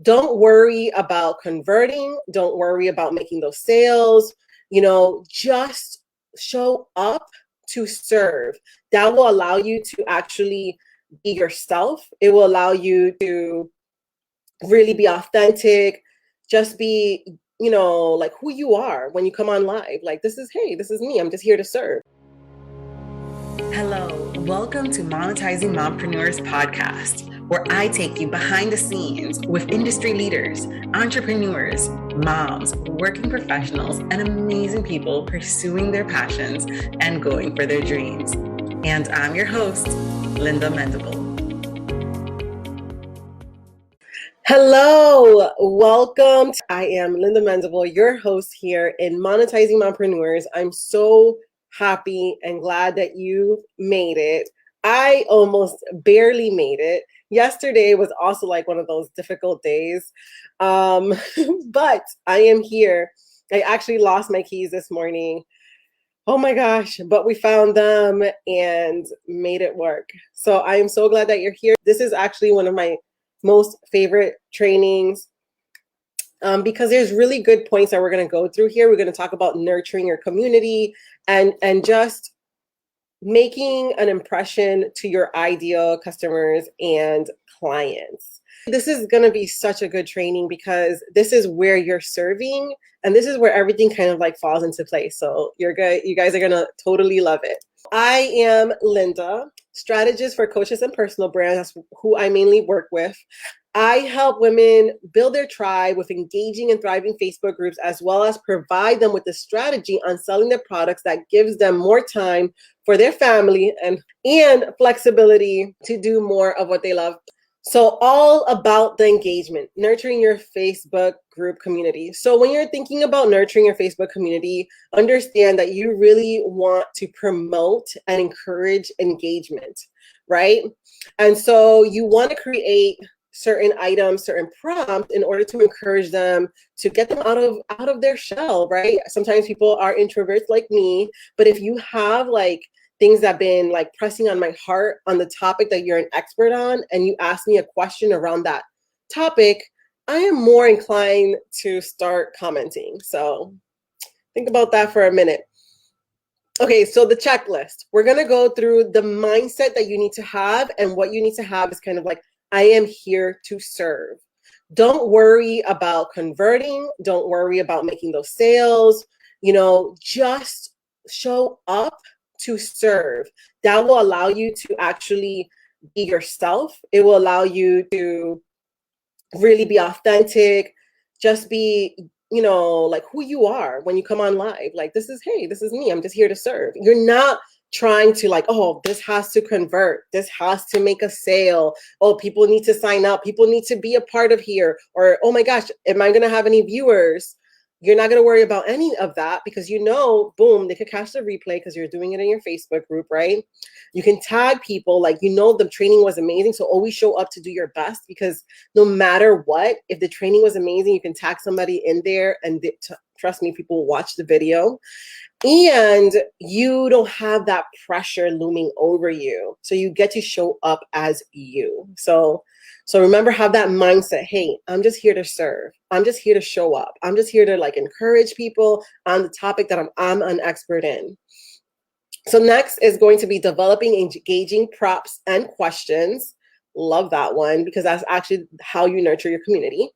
Don't worry about converting. Don't worry about making those sales. Just show up to serve. That will allow you to actually be yourself. It will allow you to really be authentic, just be, like who you are when you come on live. Like, this is me. I'm just here to serve. Hello, welcome to Monetizing Mompreneurs podcast, where I take you behind the scenes with industry leaders, entrepreneurs, moms, working professionals, and amazing people pursuing their passions and going for their dreams. And I'm your host, Linda Mendable. Hello, welcome. I am Linda Mendable, your host here in Monetizing Mompreneurs. I'm so happy and glad that you made it. I almost barely made it. Yesterday was also like one of those difficult days, but I am here. I actually lost my keys this morning. Oh my gosh, but we found them and made it work. So I am so glad that you're here. This is actually one of my most favorite trainings because there's really good points that we're going to go through here. We're going to talk about nurturing your community and just making an impression to your ideal customers and clients. This is going to be such a good training because this is where you're serving and this is where everything kind of like falls into place. So you're good. You guys are going to totally love it. I am Linda, strategist for coaches and personal brands. That's who I mainly work with. I help women build their tribe with engaging and thriving Facebook groups, as well as provide them with the strategy on selling their products that gives them more time for their family and flexibility to do more of what they love. So all about the engagement, nurturing your Facebook group community. So when you're thinking about nurturing your Facebook community, understand that you really want to promote and encourage engagement, right? And so you want to create certain items, certain prompts in order to encourage them to get them out of their shell, right? Sometimes people are introverts like me, but if you have like things that have been like pressing on my heart on the topic that you're an expert on, and you ask me a question around that topic, I am more inclined to start commenting. So think about that for a minute. Okay, so the checklist. We're gonna go through the mindset that you need to have, and what you need to have is kind of like, I am here to serve. Don't worry about converting. Don't worry about making those sales. Just show up to serve. That will allow you to actually be yourself. It will allow you to really be authentic, just be, like who you are when you come on live. Like, this is me. I'm just here to serve. You're not trying to like, oh, this has to convert. This has to make a sale. Oh, people need to sign up. People need to be a part of here. Or, oh my gosh, am I going to have any viewers? You're not going to worry about any of that because boom, they could catch the replay because you're doing it in your Facebook group, right? You can tag people like, the training was amazing. So always show up to do your best, because no matter what, if the training was amazing, you can tag somebody in there and trust me, people will watch the video. And you don't have that pressure looming over you. So you get to show up as you. So remember, have that mindset. Hey, I'm just here to serve. I'm just here to show up. I'm just here to like encourage people on the topic that I'm an expert in. So next is going to be developing engaging prompts and questions. Love that one, because that's actually how you nurture your community.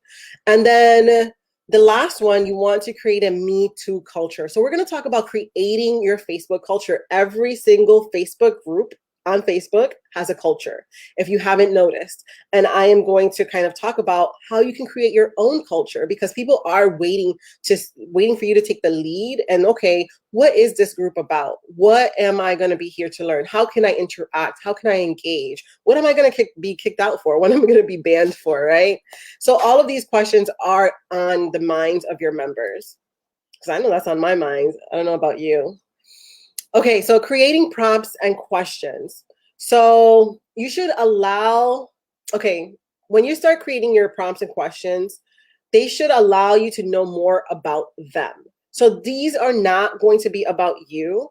And then the last one, you want to create a Me Too culture. So we're going to talk about creating your Facebook culture. Every single Facebook group on Facebook has a culture, if you haven't noticed. And I am going to kind of talk about how you can create your own culture, because people are waiting for you to take the lead. And okay, what is this group about? What am I going to be here to learn? How can I interact? How can I engage? What am I going to be kicked out for? What am I going to be banned for, right? So all of these questions are on the minds of your members, because I know that's on my mind. I don't know about you. Okay, so creating prompts and questions. So you should when you start creating your prompts and questions, they should allow you to know more about them. So these are not going to be about you.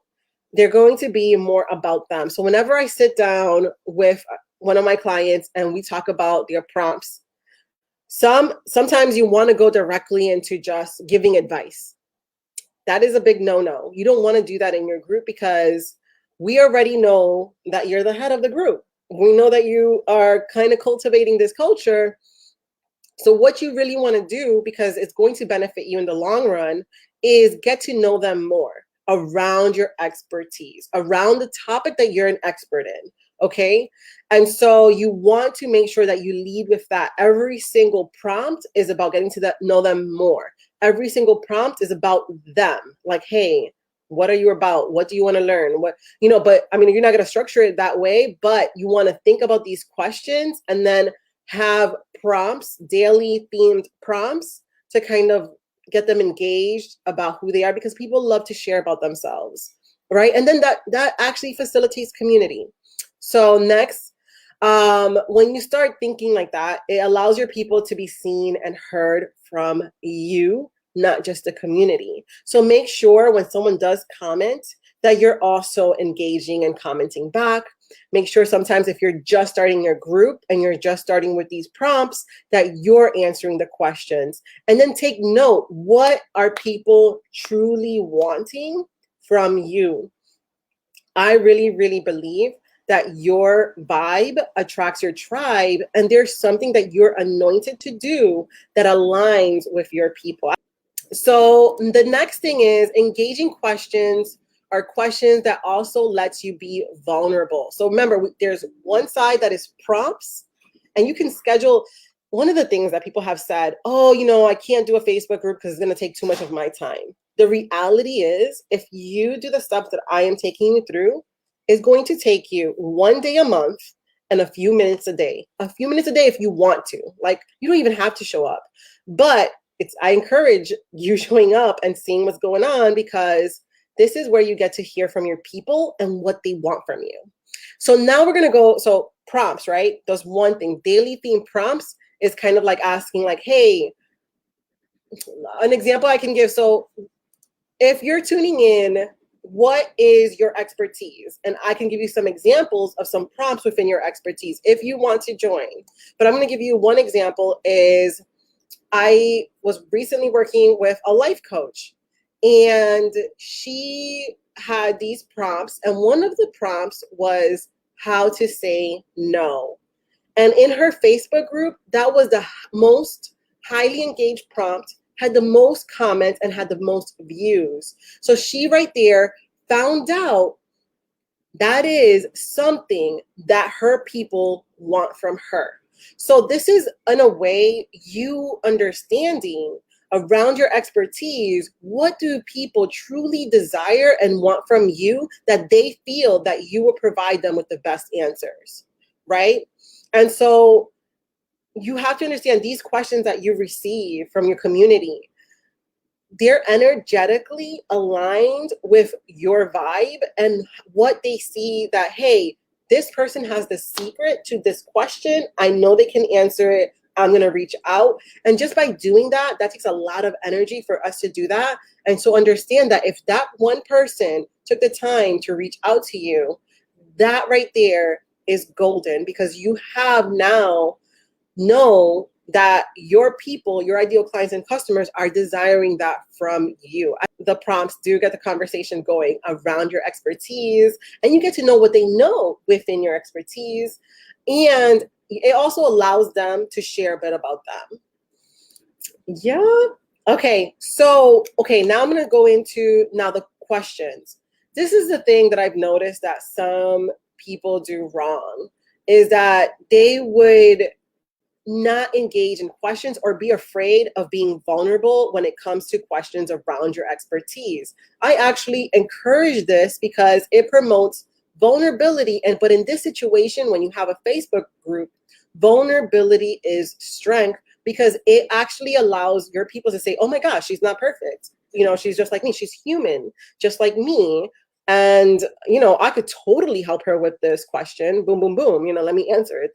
They're going to be more about them. So whenever I sit down with one of my clients and we talk about their prompts, Sometimes you want to go directly into just giving advice. That is a big no-no. You don't want to do that in your group because we already know that you're the head of the group. We know that you are kind of cultivating this culture. So what you really want to do, because it's going to benefit you in the long run, is get to know them more around your expertise, around the topic that you're an expert in. Okay. And so you want to make sure that you lead with that. Every single prompt is about getting to know them more. Every single prompt is about them. Like, hey, what are you about? What do you want to learn? What, but I mean, you're not going to structure it that way, but you want to think about these questions and then have prompts, daily themed prompts, to kind of get them engaged about who they are, because people love to share about themselves, right? And then that actually facilitates community. So next, when you start thinking like that, it allows your people to be seen and heard from you, not just the community. So make sure when someone does comment that you're also engaging and commenting back. Make sure sometimes if you're just starting your group and you're just starting with these prompts, that you're answering the questions. And then take note, what are people truly wanting from you? I really, really believe that your vibe attracts your tribe, and there's something that you're anointed to do that aligns with your people. So the next thing is engaging questions are questions that also lets you be vulnerable. So remember, there's one side that is prompts, and you can schedule. One of the things that people have said, oh, I can't do a Facebook group because it's going to take too much of my time. The reality is, if you do the stuff that I am taking you through, it's going to take you 1 day a month and a few minutes a day. A few minutes a day if you want to. Like, you don't even have to show up. But I encourage you showing up and seeing what's going on, because this is where you get to hear from your people and what they want from you. So now we're going to go, so prompts, right? That's one thing. Daily theme prompts is kind of like asking, like, hey, an example I can give. So if you're tuning in, what is your expertise? And I can give you some examples of some prompts within your expertise if you want to join. But I'm going to give you one example is, I was recently working with a life coach, and she had these prompts, and one of the prompts was how to say no. And in her Facebook group, that was the most highly engaged prompt, had the most comments, and had the most views. So she right there found out that is something that her people want from her. So this is, in a way, you understanding around your expertise, what do people truly desire and want from you that they feel that you will provide them with the best answers, right? And so you have to understand these questions that you receive from your community, they're energetically aligned with your vibe and what they see that, hey, this person has the secret to this question. I know they can answer it. I'm going to reach out. And just by doing that, that takes a lot of energy for us to do that. And so understand that if that one person took the time to reach out to you, that right there is golden, because you have now know that your people, your ideal clients and customers are desiring that from you. The prompts do get the conversation going around your expertise, and you get to know what they know within your expertise. And it also allows them to share a bit about them. Yeah. Okay. So, now I'm going to go into now the questions. This is the thing that I've noticed that some people do wrong, is that they would not engage in questions or be afraid of being vulnerable when it comes to questions around your expertise. I actually encourage this because it promotes vulnerability. But in this situation, when you have a Facebook group, vulnerability is strength, because it actually allows your people to say, oh my gosh, she's not perfect. She's just like me. She's human, just like me. And, I could totally help her with this question. Boom, boom, boom. Let me answer it.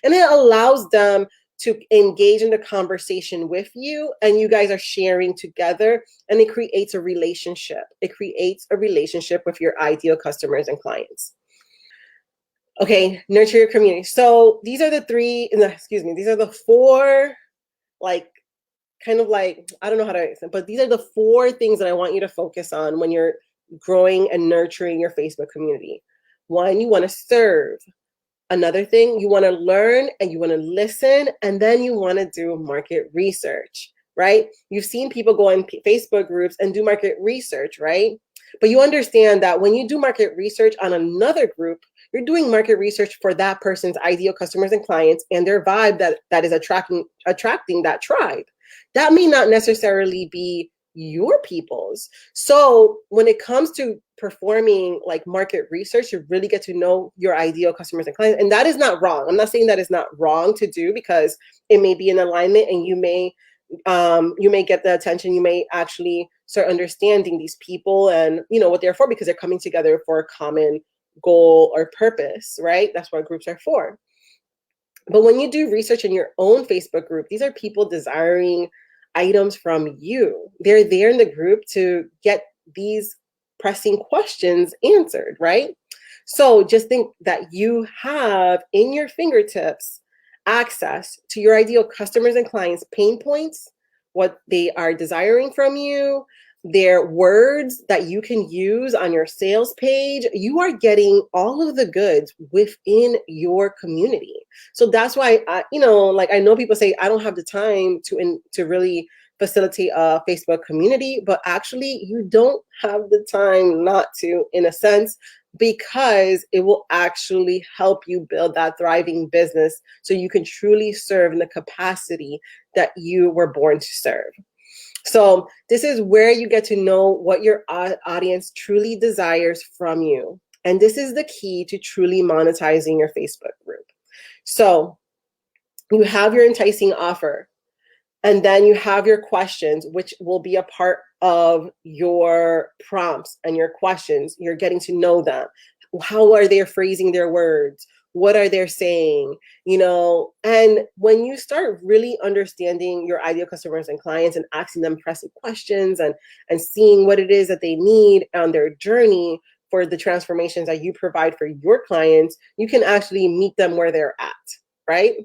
And it allows them to engage in the conversation with you, and you guys are sharing together, and it creates a relationship. It creates a relationship with your ideal customers and clients. Okay, nurture your community. So these are the four like kind of like, I don't know how to explain, but these are the 4 things that I want you to focus on when you're growing and nurturing your Facebook community. 1, you want to serve. Another thing, you want to learn and you want to listen, and then you want to do market research, right? You've seen people go in Facebook groups and do market research, right? But you understand that when you do market research on another group, you're doing market research for that person's ideal customers and clients and their vibe that is attracting that tribe. That may not necessarily be your people's. So when it comes to performing like market research, you really get to know your ideal customers and clients. And that is not wrong. I'm not saying that is not wrong to do, because it may be in alignment and you may get the attention. You may actually start understanding these people and what they're for, because they're coming together for a common goal or purpose, right? That's what groups are for. But when you do research in your own Facebook group, these are people desiring items from you. They're there in the group to get these pressing questions answered, right? So just think that you have in your fingertips access to your ideal customers and clients' pain points, what they are desiring from you, their words that you can use on your sales page. You are getting all of the goods within your community. So that's why, I know people say, I don't have the time to really facilitate a Facebook community, but actually you don't have the time not to, in a sense, because it will actually help you build that thriving business so you can truly serve in the capacity that you were born to serve. So this is where you get to know what your audience truly desires from you. And this is the key to truly monetizing your Facebook group. So you have your enticing offer, and then you have your questions, which will be a part of your prompts and your questions. You're getting to know them. How are they phrasing their words? What are they saying? And when you start really understanding your ideal customers and clients and asking them pressing questions and seeing what it is that they need on their journey for the transformations that you provide for your clients, you can actually meet them where they're at, right?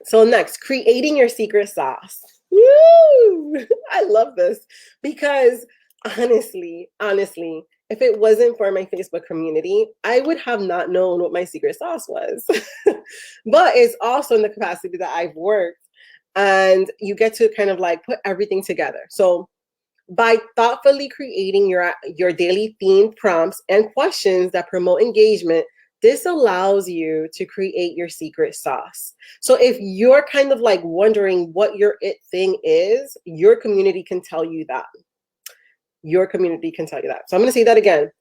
So next, creating your secret sauce. Woo! I love this, because honestly, if it wasn't for my Facebook community, I would have not known what my secret sauce was. But it's also in the capacity that I've worked, and you get to kind of like put everything together. So by thoughtfully creating your daily themed prompts and questions that promote engagement, this allows you to create your secret sauce. So if you're kind of like wondering what your it thing is, your community can tell you that. Your community can tell you that. So I'm going to say that again.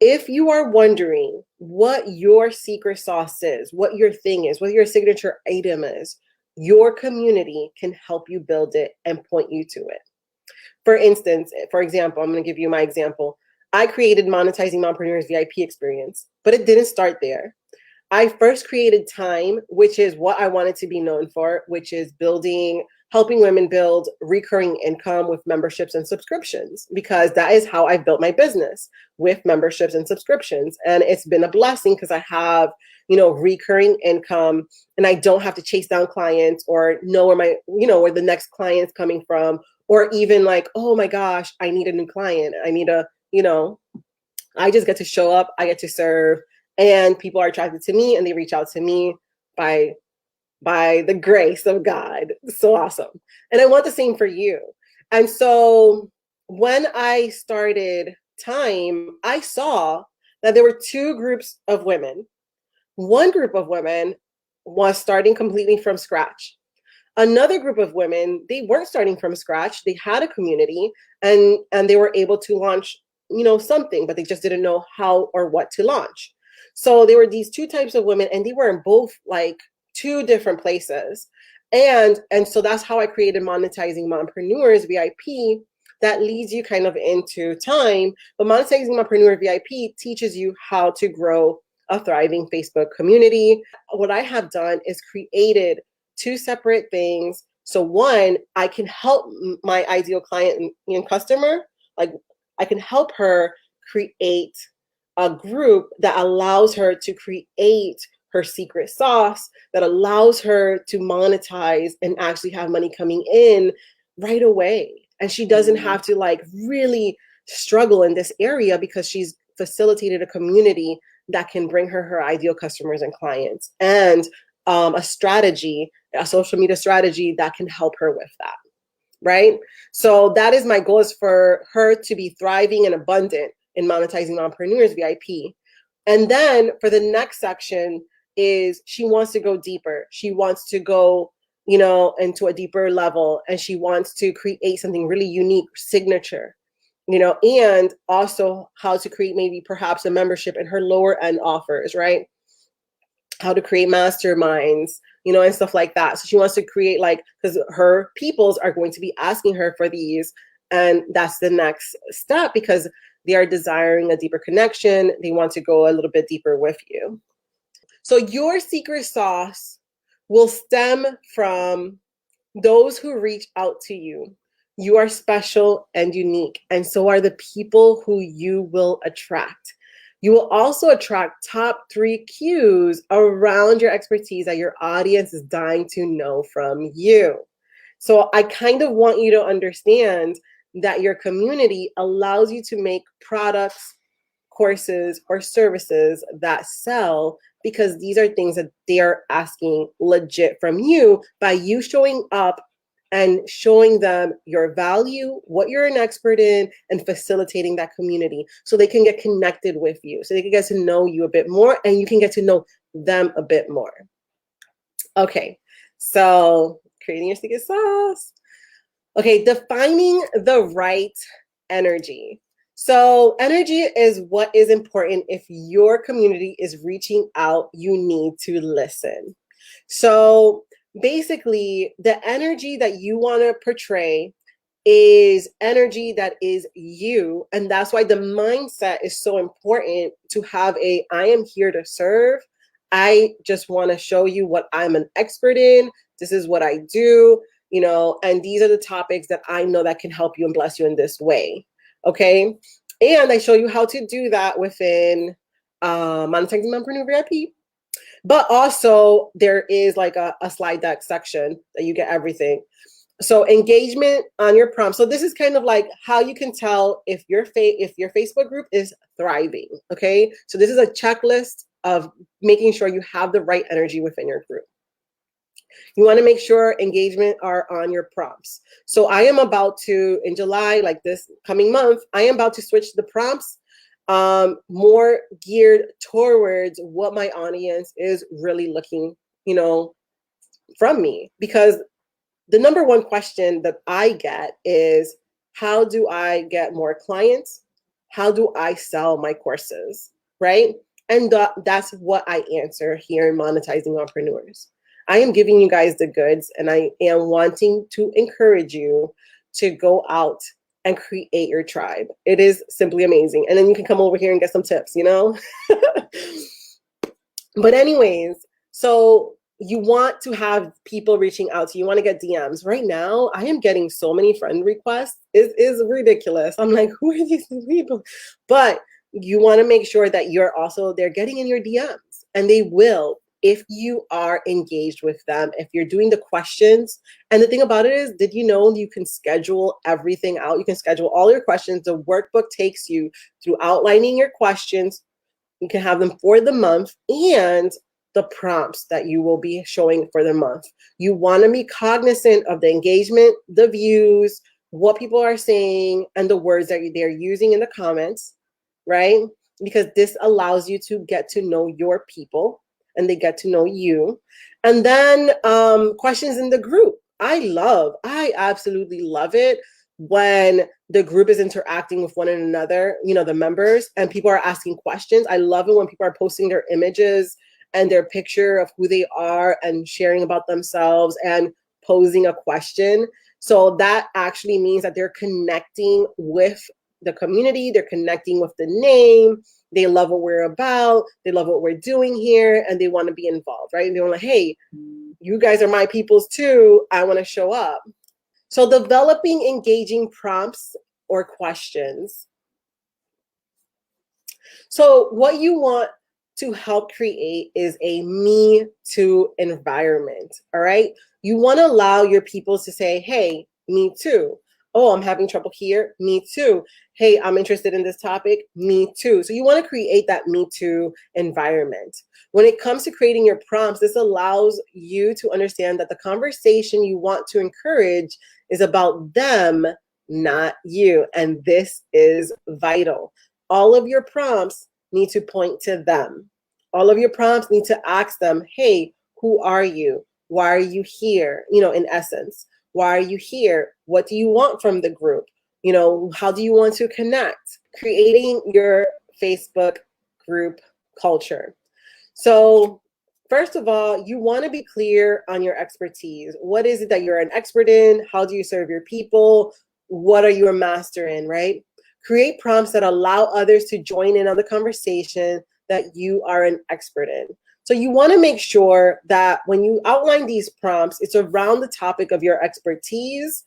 If you are wondering what your secret sauce is, what your thing is, what your signature item is, your community can help you build it and point you to it. For example, I'm going to give you my example. I created Monetizing Mompreneurs VIP experience, but it didn't start there. I first created Time, which is what I wanted to be known for, which is helping women build recurring income with memberships and subscriptions, because that is how I built my business, with memberships and subscriptions. And it's been a blessing because I have, recurring income, and I don't have to chase down clients or know where the next client's coming from, or even like, oh my gosh, I need a new client. I just get to show up, I get to serve, and people are attracted to me and they reach out to me by the grace of God. So awesome. And I want the same for you. And so when I started Time, I saw that there were 2 groups of women. One group of women was starting completely from scratch. Another group of women, they weren't starting from scratch. They had a community and they were able to launch, something, but they just didn't know how or what to launch. So there were these 2 types of women, and they were in both like 2 different places. And so that's how I created Monetizing Mompreneurs VIP, that leads you kind of into Time. But Monetizing Mompreneur VIP teaches you how to grow a thriving Facebook community. What I have done is created 2 separate things. So one, I can help my ideal client and customer, like I can help her create a group that allows her to create her secret sauce that allows her to monetize and actually have money coming in right away. And she doesn't have to like really struggle in this area because she's facilitated a community that can bring her ideal customers and clients, and a strategy, a social media strategy that can help her with that, right? So that is my goal, is for her to be thriving and abundant in Monetizing Mompreneurs VIP. And then for the next section is she wants to go deeper. She wants to go, into a deeper level, and she wants to create something really unique, signature, and also how to create maybe perhaps a membership in her lower end offers, right? How to create masterminds, and stuff like that. So she wants to create, like, because her peoples are going to be asking her for these. And that's the next step, because they are desiring a deeper connection. They want to go a little bit deeper with you. So your secret sauce will stem from those who reach out to you. You are special and unique, and so are the people who you will attract. You will also attract top 3 cues around your expertise that your audience is dying to know from you. So I kind of want you to understand that your community allows you to make products, courses, or services that sell, because these are things that they are asking legit from you by you showing up and showing them your value, what you're an expert in, and facilitating that community so they can get connected with you, so they can get to know you a bit more, and you can get to know them a bit more. Okay, so creating your secret sauce. Okay, defining the right energy. So energy is what is important. If your community is reaching out, you need to listen. So basically, the energy that you want to portray is energy that is you. And that's why the mindset is so important, to have I am here to serve. I just want to show you what I'm an expert in. This is what I do, and these are the topics that I know that can help you and bless you in this way. Okay. And I show you how to do that within Monetizing Mompreneur VIP. But also there is like a slide deck section that you get everything. So engagement on your prompt. So this is kind of like how you can tell if your Facebook group is thriving. Okay. So this is a checklist of making sure you have the right energy within your group. You want to make sure engagement are on your prompts. So I am about to, in July, like this coming month, I am about to switch the prompts more geared towards what my audience is really looking, from me. Because the number one question that I get is, how do I get more clients? How do I sell my courses, right? And that's what I answer here in Monetizing Mompreneurs. I am giving you guys the goods, and I am wanting to encourage you to go out and create your tribe. It is simply amazing. And then you can come over here and get some tips, But anyways, so you want to have people reaching out to you. You want to get DMs. Right now, I am getting so many friend requests. It is ridiculous. I'm like, who are these people? But you want to make sure that they're getting in your DMs, and they will, if you are engaged with them, if you're doing the questions. And the thing about it is, did you know you can schedule everything out? You can schedule all your questions. The workbook takes you through outlining your questions. You can have them for the month, and the prompts that you will be showing for the month. You want to be cognizant of the engagement, the views, what people are saying, and the words that they're using in the comments, right? Because this allows you to get to know your people, and they get to know you. And then questions in the group. I absolutely love it when the group is interacting with one another, the members, and people are asking questions. I love it when people are posting their images and their picture of who they are and sharing about themselves and posing a question. So that actually means that they're connecting with the community. They're connecting with the name. They love what we're about. They love what we're doing here, and they want to be involved, right? And they're like, hey, you guys are my peoples too. I want to show up. So developing engaging prompts or questions. So what you want to help create is a me too environment. All right. You want to allow your people to say, hey, me too. Oh, I'm having trouble here. Me too. Hey, I'm interested in this topic. Me too. So you want to create that me too environment. When it comes to creating your prompts, this allows you to understand that the conversation you want to encourage is about them, not you. And this is vital. All of your prompts need to point to them. All of your prompts need to ask them, hey, who are you? Why are you here? In essence, why are you here? What do you want from the group? How do you want to connect? Creating your Facebook group culture. So first of all, you want to be clear on your expertise. What is it that you're an expert in? How do you serve your people? What are you a master in, right? Create prompts that allow others to join in on the conversation that you are an expert in. So you want to make sure that when you outline these prompts, it's around the topic of your expertise.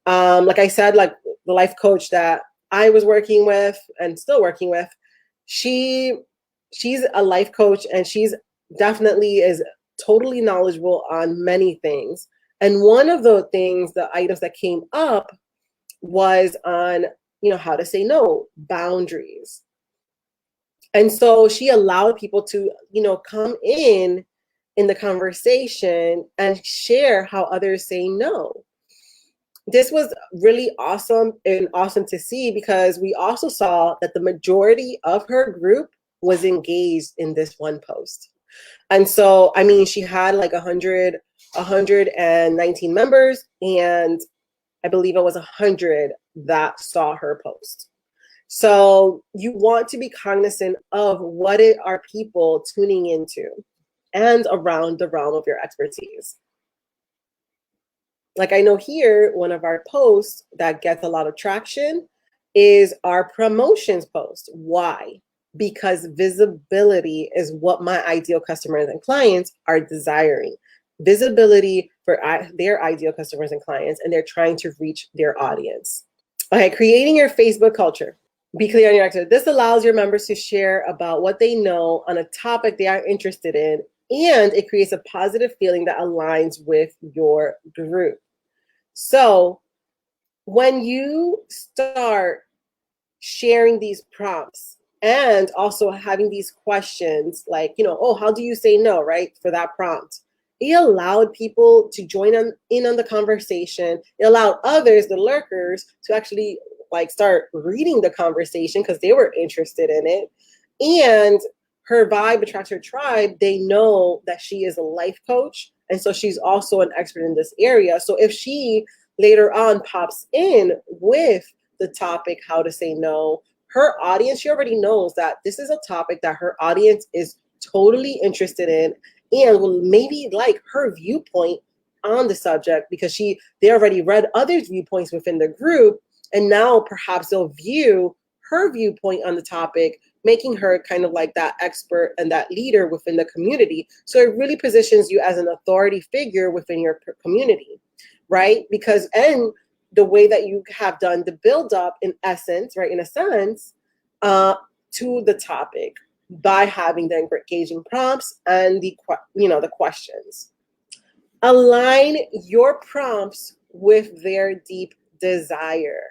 Like I said, like the life coach that I was working with and still working with, she's a life coach, and she's definitely is totally knowledgeable on many things. And one of the items that came up was on, how to say no, boundaries. And so she allowed people to, come in the conversation and share how others say no. This was really awesome and awesome to see, because we also saw that the majority of her group was engaged in this one post. And so, I mean, she had like 119 members, and I believe it was 100 that saw her post. So you want to be cognizant of what are people tuning into and around the realm of your expertise. Like I know here, one of our posts that gets a lot of traction is our promotions post. Why? Because visibility is what my ideal customers and clients are desiring. Visibility for their ideal customers and clients, and they're trying to reach their audience. Okay, creating your Facebook culture. Be clear on your activity. This allows your members to share about what they know on a topic they are interested in, and it creates a positive feeling that aligns with your group. So when you start sharing these prompts and also having these questions like, oh, how do you say no, right? For that prompt, it allowed people to join in on the conversation. It allowed others, the lurkers, to actually like start reading the conversation because they were interested in it. And her vibe attracts her tribe. They know that she is a life coach, and so she's also an expert in this area. So if she later on pops in with the topic, how to say no, her audience, she already knows that this is a topic that her audience is totally interested in and will maybe like her viewpoint on the subject, because they already read others' viewpoints within the group, and now perhaps they'll view her viewpoint on the topic, making her kind of like that expert and that leader within the community. So it really positions you as an authority figure within your community, right? Because, and the way that you have done the build up in essence, right, in a sense, to the topic by having the engaging prompts and the questions. Align your prompts with their deep desire.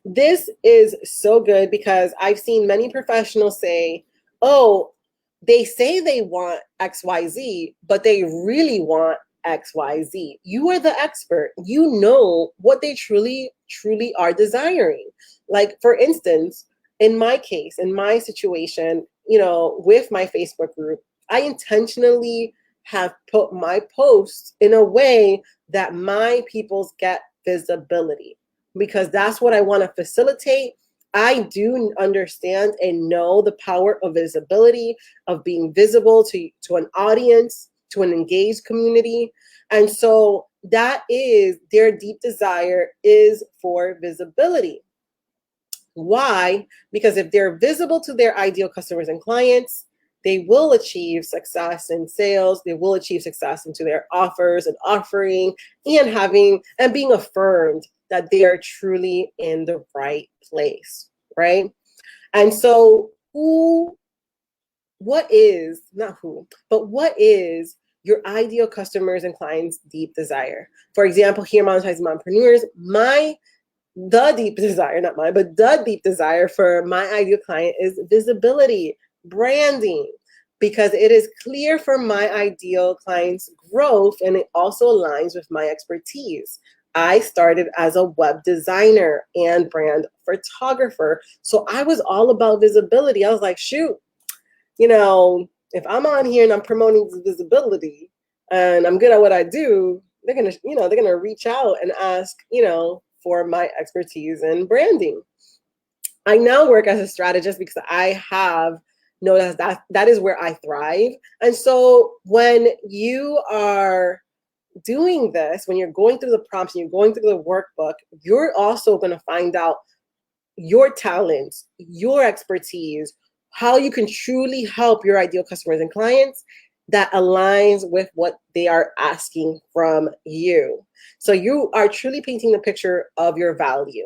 This is so good, because I've seen many professionals say, oh, they say they want XYZ, but they really want XYZ. You are the expert. You know what they truly, truly are desiring. Like, for instance, in my case, in my situation, with my Facebook group, I intentionally have put my posts in a way that my peoples get visibility, because that's what I want to facilitate. I do understand and know the power of visibility, of being visible to an audience, to an engaged community. And so that is their deep desire, is for visibility. Why? Because if they're visible to their ideal customers and clients, they will achieve success in sales. They will achieve success into their offers and offering, and being affirmed that they are truly in the right place, right? And so who what is, not who, but what is your ideal customers and clients' deep desire? For example, here, Monetizing Mompreneurs, the deep desire, not mine, but the deep desire for my ideal client is visibility, branding, because it is clear for my ideal client's growth and it also aligns with my expertise. I started as a web designer and brand photographer. So I was all about visibility. I was like, shoot, if I'm on here and I'm promoting visibility and I'm good at what I do, they're gonna reach out and ask, for my expertise in branding. I now work as a strategist because I have noticed that is where I thrive. And so when you are doing this, when you're going through the prompts and you're going through the workbook, you're also going to find out your talents, your expertise, how you can truly help your ideal customers and clients that aligns with what they are asking from you. So you are truly painting the picture of your value.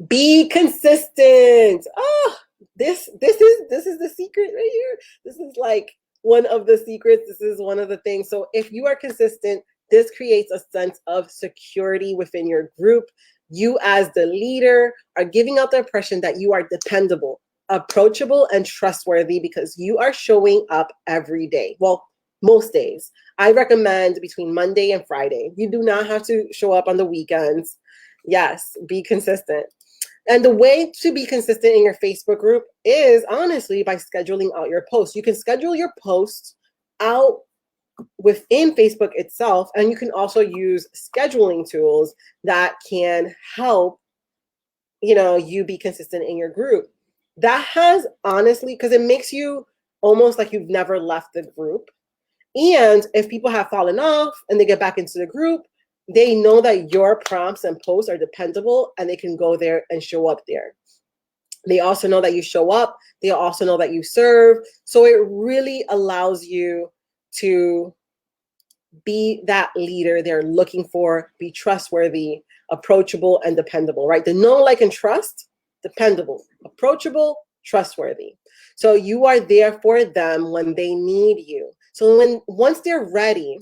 Be consistent. Oh, this is the secret right here. This is like one of the secrets. This is one of the things. So if you are consistent, this creates a sense of security within your group. You as the leader are giving out the impression that you are dependable, approachable, and trustworthy because you are showing up every day. Well, most days. I recommend between Monday and Friday. You do not have to show up on the weekends. Yes, be consistent. And the way to be consistent in your Facebook group is honestly by scheduling out your posts. You can schedule your posts out within Facebook itself, and you can also use scheduling tools that can help, you be consistent in your group. That has honestly, because it makes you almost like you've never left the group. And if people have fallen off and they get back into the group, they know that your prompts and posts are dependable and they can go there and show up there. They also know that you show up. They also know that you serve. So it really allows you to be that leader they're looking for, be trustworthy, approachable, and dependable, right? The know, like, and trust, dependable, approachable, trustworthy. So you are there for them when they need you. So once they're ready,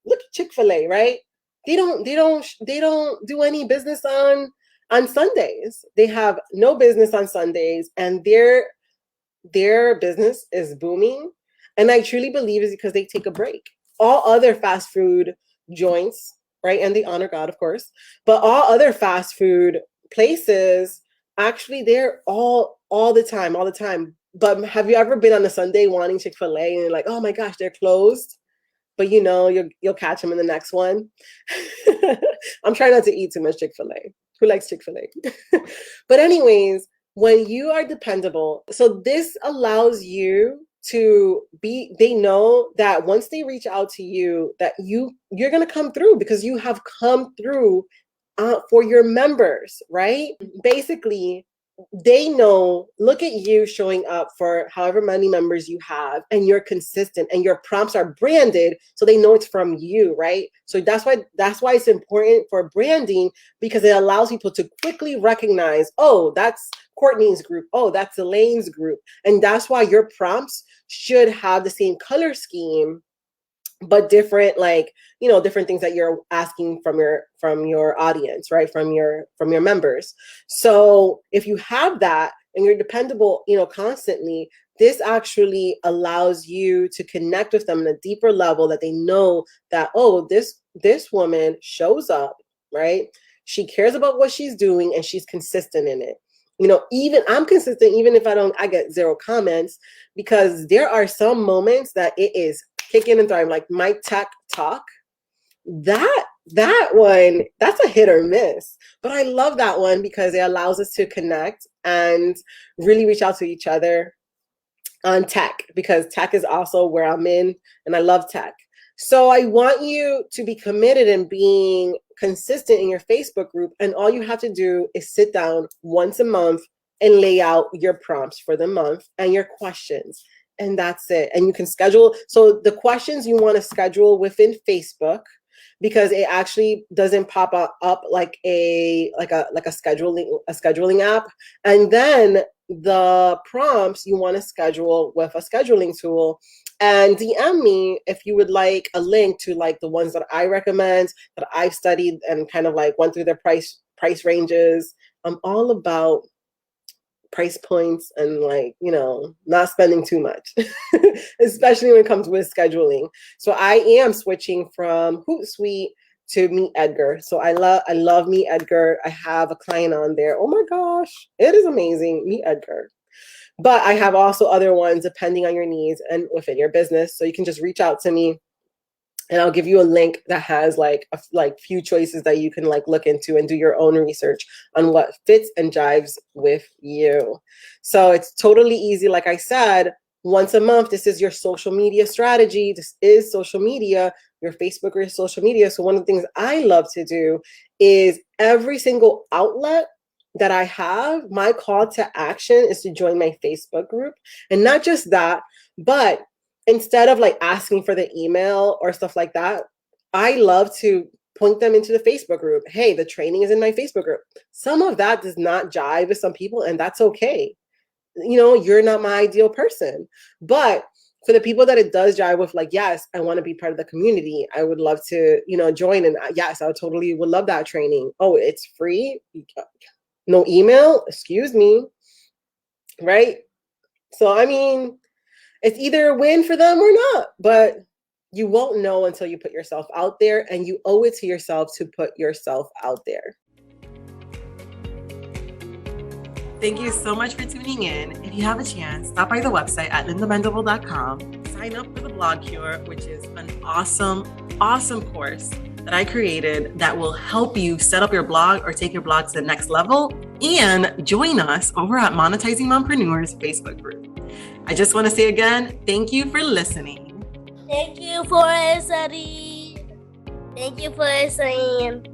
look at Chick-fil-A, right? They don't do any business on Sundays. They have no business on Sundays, and their business is booming. And I truly believe it's because they take a break. All other fast food joints, right? And they honor God, of course, but all other fast food places, actually, they're all the time. But have you ever been on a Sunday wanting Chick-fil-A and you're like, oh my gosh, they're closed? But you'll catch them in the next one. I'm trying not to eat too much Chick-fil-A. Who likes Chick-fil-A? But anyways, when you are dependable, so this allows you to be, they know that once they reach out to you, that you're going to come through because you have come through for your members, right? Basically, they know, look at you showing up for however many members you have, and you're consistent and your prompts are branded, so they know it's from you, right? So that's why it's important for branding, because it allows people to quickly recognize, oh, that's Courtney's group, oh, that's Elaine's group. And that's why your prompts should have the same color scheme, but different, different things that you're asking from your audience, right? From your members. So if you have that and you're dependable, constantly, this actually allows you to connect with them on a deeper level, that they know that, oh, this woman shows up, right? She cares about what she's doing and she's consistent in it. Even I'm consistent, even if I get zero comments, because there are some moments that it is kicking and thriving, like my tech talk. That one, that's a hit or miss. But I love that one because it allows us to connect and really reach out to each other on tech, because tech is also where I'm in and I love tech. So I want you to be committed in being consistent in your Facebook group. And all you have to do is sit down once a month and lay out your prompts for the month and your questions. And that's it. And you can schedule. So the questions you want to schedule within Facebook, because it actually doesn't pop up like a scheduling app. And then the prompts you want to schedule with a scheduling tool, and DM me if you would like a link to like the ones that I recommend, that I've studied and kind of like went through their price ranges. I'm all about price points and like, not spending too much, especially when it comes with scheduling. So I am switching from Hootsuite to Meet Edgar. So I love Meet Edgar. I have a client on there. Oh my gosh, it is amazing, Meet Edgar. But I have also other ones depending on your needs and within your business. So you can just reach out to me and I'll give you a link that has like few choices that you can like look into and do your own research on what fits and jives with you. So it's totally easy. Like I said, once a month, this is your social media strategy. This is social media, your Facebook or your social media. So one of the things I love to do is every single outlet that I have, my call to action is to join my Facebook group. And not just that, but instead of like asking for the email or stuff like that, I love to point them into the Facebook group. Hey, the training is in my Facebook group. Some of that does not jive with some people, and that's okay. You're not my ideal person. But for the people that it does jive with, like, yes, I want to be part of the community. I would love to, join. And yes, I would love that training. Oh, it's free. No email. Excuse me. Right. So, I mean, it's either a win for them or not, but you won't know until you put yourself out there, and you owe it to yourself to put yourself out there. Thank you so much for tuning in. If you have a chance, stop by the website at lindamendable.com. Sign up for the Blog Cure, which is an awesome course that I created that will help you set up your blog or take your blog to the next level. And join us over at Monetizing Mompreneurs Facebook Group. I just want to say again, thank you for listening. Thank you for listening. Thank you for listening.